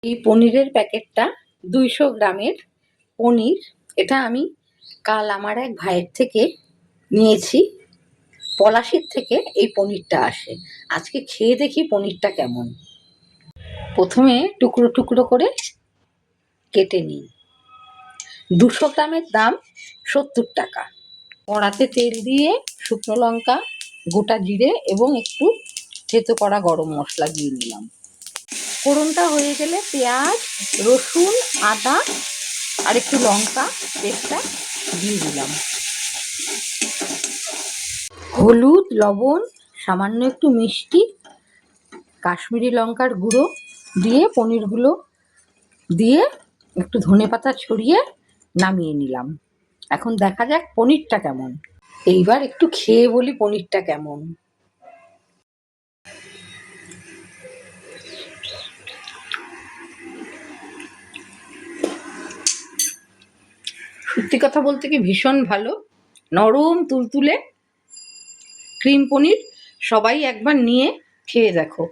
এই পনিরের প্যাকেটটা 200 গ্রামের পনির। এটা আমি কাল আমার এক ভাইয়ের থেকে নিয়েছি। পলাশীর থেকে এই পনিরটা আসে। আজকে খেয়ে দেখি পনিরটা কেমন। প্রথমে টুকরো টুকরো করে কেটে নিই। 200 গ্রামের দাম 70 টাকা। কড়াতে তেল দিয়ে শুকনো লঙ্কা, গোটা জিরে এবং একটু থেতো করা গরম মশলা দিয়ে নিলাম। ফোড়নটা হয়ে গেলে পেঁয়াজ, রসুন, আদা আর একটু লঙ্কা পেস্টটা দিয়ে দিলাম। হলুদ, লবণ, সামান্য একটু মিষ্টি, কাশ্মীরি লঙ্কার গুঁড়ো দিয়ে পনিরগুলো দিয়ে একটু ধনেপাতা ছড়িয়ে নামিয়ে নিলাম। এখন দেখা যাক পনিরটা কেমন। এইবার একটু খেয়ে বলি পনিরটা কেমন। সত্যি কথা বলতে কি ভীষণ ভালো, নরম তুলতুলে ক্রিম পনির। সবাই একবার নিয়ে খেয়ে দেখো।